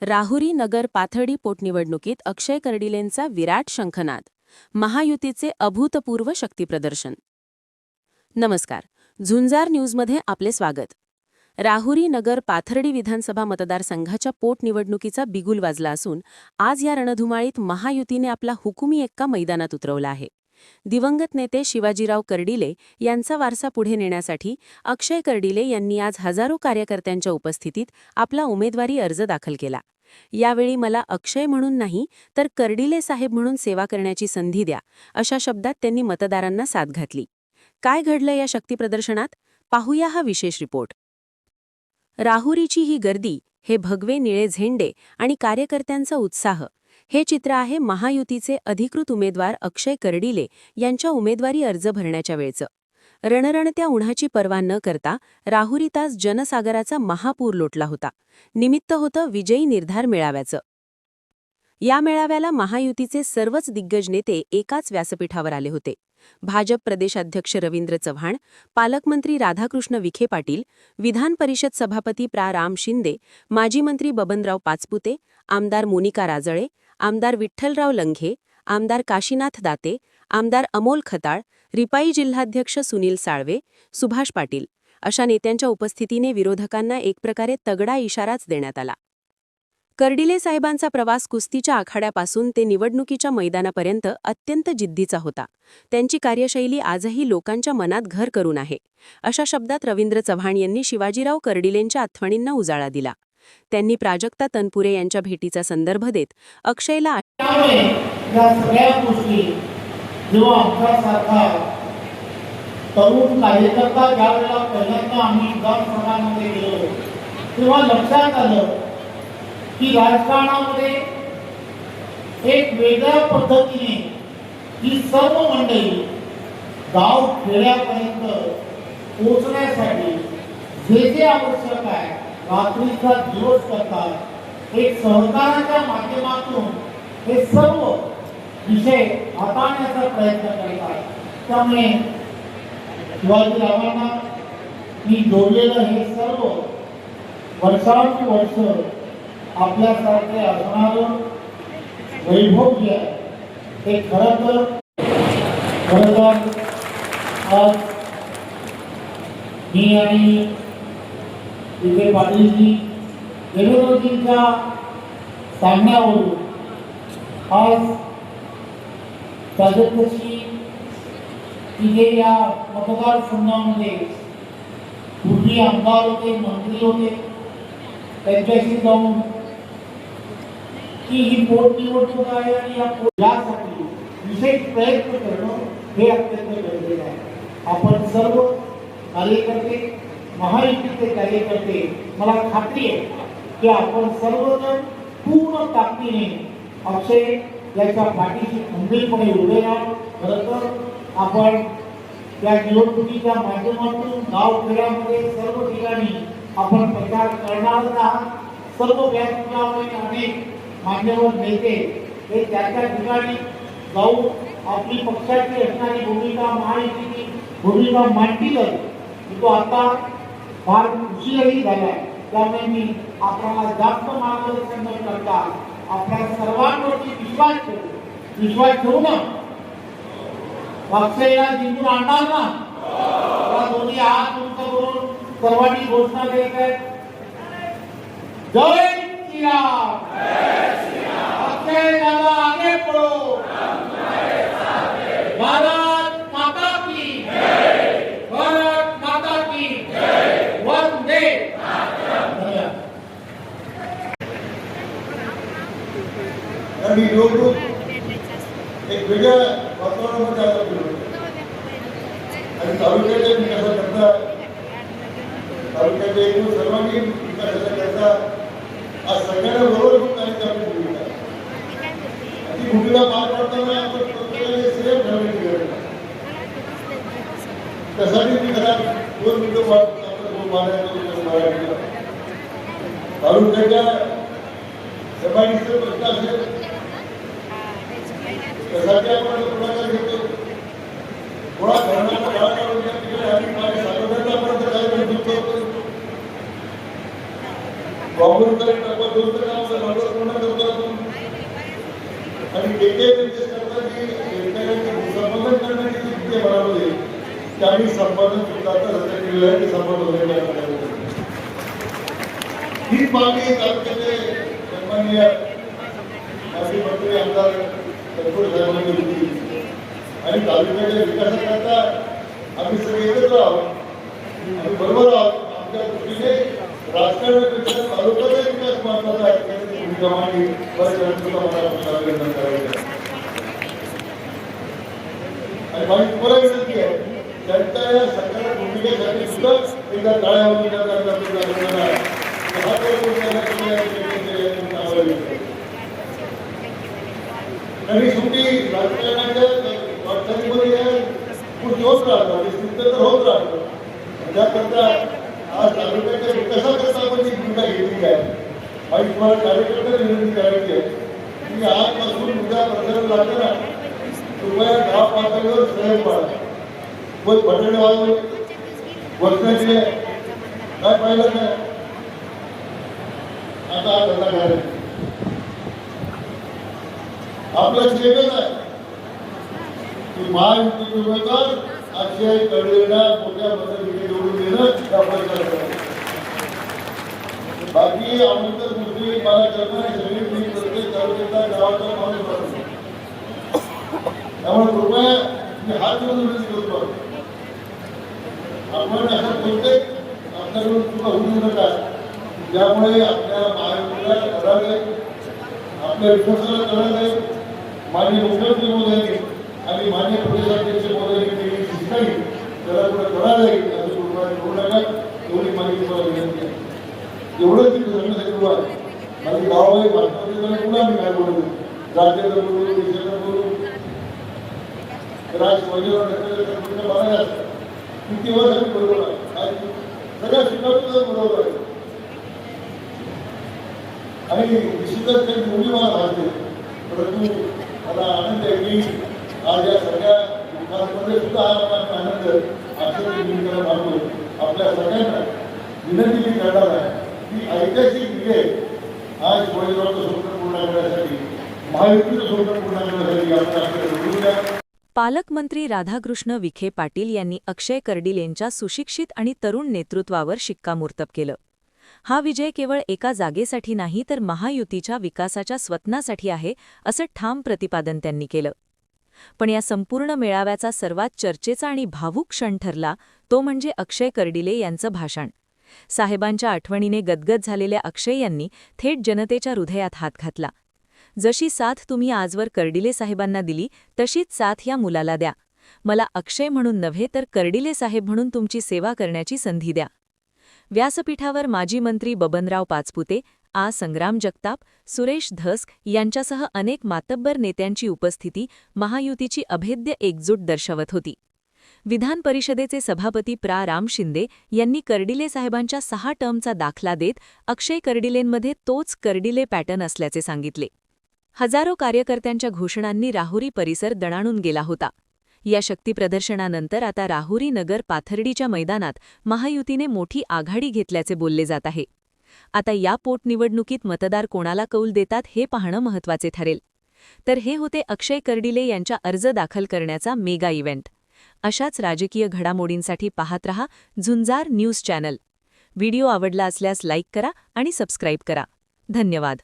राहुरी नगर पाथर्डी पोटनिवडणुकीत अक्षय कर्डिलेंचा विराट शंखनाद. महायुतीचे अभूतपूर्व शक्तीप्रदर्शन. नमस्कार, झुंजार न्यूजमध्ये आपले स्वागत. राहुरी नगर पाथर्डी विधानसभा मतदारसंघाच्या पोटनिवडणुकीचा बिगुल वाजला असून आज या रणधुमाळीत महायुतीने आपला हुकुमी एक्का मैदानात उतरवला आहे. दिवंगत नेते शिवाजीराव कर्डिले यांचा वारसा पुढे नेण्यासाठी अक्षय कर्डिले यांनी आज हजारो कार्यकर्त्यांच्या उपस्थितीत आपला उमेदवारी अर्ज दाखल केला. यावेळी मला अक्षय म्हणून नाही तर कर्डिले साहेब म्हणून सेवा करण्याची संधी द्या, अशा शब्दात त्यांनी मतदारांना साथ घातली. काय घडलं या शक्तीप्रदर्शनात? पाहूया हा विशेष रिपोर्ट. राहुरीची ही गर्दी, हे भगवे निळे झेंडे आणि कार्यकर्त्यांचा उत्साह, हे चित्र आहे महायुतीचे अधिकृत उमेदवार अक्षय कर्डिले यांच्या उमेदवारी अर्ज भरण्याच्या वेळचं. रणरणत्या उन्हाची पर्वा न करता राहुरीत जनसागराचा महापूर लोटला होता. निमित्त होतं विजयी निर्धार मेळाव्याचं. या मेळाव्याला महायुतीचे सर्वच दिग्गज नेते एकाच व्यासपीठावर आले होते. भाजप प्रदेशाध्यक्ष रवींद्र चव्हाण, पालकमंत्री राधाकृष्ण विखे पाटील, विधान परिषद सभापती प्रा. राम शिंदे, माजी मंत्री बबनराव पाचपुते, आमदार मोनिका राजळे, आमदार विठ्ठलराव लंघे, आमदार काशीनाथ दाते, आमदार अमोल खताळ, रिपाई जिल्हाध्यक्ष सुनील साळवे, सुभाष पाटील अशा नेत्यांच्या उपस्थितीने विरोधकांना एक प्रकारे तगडा इशाराच देण्यात आला. कर्डिले साहेबांचा प्रवास कुस्तीच्या आखाड्यापासून ते निवडणुकीच्या मैदानापर्यंत अत्यंत जिद्दीचा होता. त्यांची कार्यशैली आजही लोकांच्या मनात घर करून आहे, अशा शब्दात रवींद्र चव्हाण यांनी शिवाजीराव कर्डिलेंच्या आठवणींना उजाळा दिला. त्यांनी प्राजक्ता तनपुरे यांच्या भेटीचा संदर्भ देत अक्षयला तरुण कार्यकर्ता ज्यावेळेला पहिल्यांदा आम्ही विधानसभामध्ये गेलो तेव्हा लक्षात आलं की राजकारणामध्ये एक वेगळ्या पद्धतीने ही सर्व मंडळी गाव खेड्यापर्यंत पोहोचण्यासाठी जे जे आवश्यक आहे रात्रीचा दिवस करतात. एक सहकाराच्या माध्यमातून हे सर्व विषय हाताळण्याचा प्रयत्न करतात. त्यामुळे शिवाजीरावांना मी जोडलेलं हे सर्व वर्षानुवर्ष आपल्यासारखे असणारं वैभव जे आहे ते खरं तर आज मी आणि विखे पाटीलजी देवेंद्रजींच्या सांगण्यावरून आज प्राजक्ताची तिथे या मतदारसंघामध्ये पूर्वी आमदार होते, मंत्री होते, त्यांच्याशी जाऊन की ही पोटनिवडणूक आहे आणि यासाठी विशेष प्रयत्न करणं हे अत्यंत गरजेचं आहे. आपण सर्व कार्यकर्ते, महायुतीचे कार्यकर्ते, मला खात्री आहे की आपण सर्वजण पूर्ण ताकदीने अक्षय याच्या पाठीशी खंबीरपणे उभे राहू. खरं तर आपण या निवडणुकीच्या माध्यमातून गाव खेड्यामध्ये सर्व ठिकाणी आपण प्रचार करणार आहात. सर्व व्यासपीठावर अनेक मान्यवर नेते हे त्या ठिकाणी जाऊन आपली पक्षाची असणारी भूमिका, महायुतीची भूमिका मांडतीलच. तो आता फार उशीरही झाला, त्यामुळे मी आपल्याला जास्त मार्गदर्शन न करता आपल्या सर्वांवरती विश्वास ठेवू ना, अक्षयला जिंकून आणणार ना. दोन्ही हात उंच करून सर्वांनी घोषणा देत आहेत, जय श्रीराम, अक्षय दादा आगे पडो, भारत माता की जय, भारत माता की जय, वंदे मातरम. आणि निवडणूक एक वेगळ्या वातावरणामध्ये आणि तालुक्याच्या विकासाकरता, तालुक्याच्या एकूण सर्वांगीण विकासाकरता आज सगळ्यांना बरोबर घेऊन जाण्याची आपली भूमिका आहे. ती भूमिका पार पाडताना आपण प्रत्येकाने श्रेय ठरवण्याची गरज आहे. त्यासाठी मी जरा 2 मिनिटं तालुक्याच्या सभागीचे प्रश्न असेल त्यासाठी आपण पुढाकार घेतो. थोडा धरणाचा काळापर्यंत आणि सातत्यापर्यंत काय करतो. बाबूंकडे टप्पा 2 तर जे काही निर्देश करतात की शेतकऱ्यांची संपादन करण्याची जी कृती मनामध्ये त्यावेळी संपादन सुद्धा रद्द केलेलं आहे. ते संपादन होण्याच्या कार्यामध्ये ही मागणी तालुक्याचे सन्माननीय माजी मंत्री आमदार तनपुरे साहेबांनी होती आणि तालुक्याच्या विकासाकरता आम्ही सगळे एकत्र आहोत. आम्ही बरोबर आहोत. आमच्या दृष्टीने राजकारणापेक्षा तालुक्याचा विकास महत्वाचा आहे. त्याची भूमिका मांडली बऱ्याच वेळा मला अभिनंदन करायचं आणि माझी तुम्हाला विनंती आहे त्यांच्या या सरकार भूमिकेसाठी सुद्धा एकदा टाळ्या आणि शेवटी राजकारणाच्या वाटचालीमध्ये गोष्टी होत राहतात निश्चित तर होत राहतं. त्याकरता आज तालुक्याच्या विकासाकरता आपण जी भूमिका घेतली आहे आणि तुम्हाला कार्यकर्त्यांना विनंती करायची आहे की आजपासून उद्या प्रचार लागताना कृपया गाव पातळीवर सहयोग पाडा. कोण बटाटे वाजवले वचनाचे काय पाहिलं नाही आता हा धंदा करायचा आपलं शेतच आहे की महायुतीचे उमेदवार अक्षय कर्डिलेंना मोठ्या मतांनी निवडून देणं या प्रचार बाकी आमंत्रण गोष्टी मला करणारे सगळे मी प्रत्येक तालुक्याचा गावाचा माणूस बनतो. त्यामुळे कृपया मी हात जोडून विनंती करतो आपण असं बोलते आपल्याकडून चुका होऊ नका ज्यामुळे आपल्या महायुतीला कळा जाईल आपल्या विकासाला कळा जाईल. माननीय मुख्यमंत्री महोदयांनी आणि माननीय प्रदेशाध्यक्ष महोदयांनी केलेली शिस्ताई त्याला पुढे कळा जाईल असं कृपया करू नका एवढी माझी तुम्हाला विनंती आहे. एवढंच मी सांगण्यासाठी उभा आहे. माझी गावाबाई भारतामध्ये पुन्हा मी काय बोलतो राज्याचं बोलू देशाचं बोलू राष्ट्रवादीवर मला किती वर्ष आम्ही बरोबर आहे सगळ्या शिकायचं बरोबर आहे आणि निश्चितच काही मुली मला भासते. परंतु मला आनंद आहे की आज या सगळ्या विकासामध्ये सुद्धा हा आनंद अक्षय भूमिकेला मानतो. आपल्या सगळ्यांना विनंती मी करणार आहे की ऐतिहासिक विजय आज शिवाजीरावचं स्वप्न पूर्ण करण्यासाठी महायुतीचं स्वप्न पूर्ण करण्यासाठी आपण आपल्याला पालकमंत्री राधाकृष्ण विखे पाटील यांनी अक्षय कर्डिलेंच्या सुशिक्षित आणि तरुण नेतृत्वावर शिक्कामोर्तब केलं. हा विजय केवळ एका जागेसाठी नाही तर महायुतीच्या विकासाच्या स्वप्नासाठी आहे असं ठाम प्रतिपादन त्यांनी केलं. पण या संपूर्ण मेळाव्याचा सर्वात चर्चेचा आणि भावूक क्षण ठरला तो म्हणजे अक्षय कर्डिले यांचं भाषण. साहेबांच्या आठवणीने गदगद झालेल्या अक्षय यांनी थेट जनतेच्या हृदयात हात घातला. जशी साथ तुम्ही आजवर कर्डिले साहेबांना दिली तशीच साथ या मुलाला द्या. मला अक्षय म्हणून नव्हे तर कर्डिले साहेब म्हणून तुमची सेवा करण्याची संधी द्या. व्यासपीठावर माजी मंत्री बबनराव पाचपुते, संग्राम जगताप, सुरेश धस्क यांच्यासह अनेक मातब्बर नेत्यांची उपस्थिती महायुतीची अभेद्य एकजूट दर्शवत होती. विधान परिषदेचे सभापती राम शिंदे यांनी कर्डिले साहेबांच्या 6 टर्मचा दाखला देत अक्षय कर्डिलेंमध्ये तोच कर्डिले पॅटर्न असल्याचे सांगितले. हजारो कार्यकर्त्यांच्या घोषणांनी राहुरी परिसर दणाणून गेला होता. या शक्तीप्रदर्शनानंतर आता राहुरी नगर पाथर्डीच्या मैदानात महायुतीने मोठी आघाडी घेतल्याचे बोलले जात आहे. आता या पोटनिवडणुकीत मतदार कोणाला कौल देतात हे पाहणं महत्त्वाचे ठरेल. तर हे होते अक्षय कर्डिले यांच्या अर्ज दाखल करण्याचा मेगा इव्हेंट. अशाच राजकीय घडामोडींसाठी पाहत रहा झुंजार न्यूज चॅनल. व्हिडिओ आवडला असल्यास लाईक करा आणि सबस्क्राईब करा. धन्यवाद.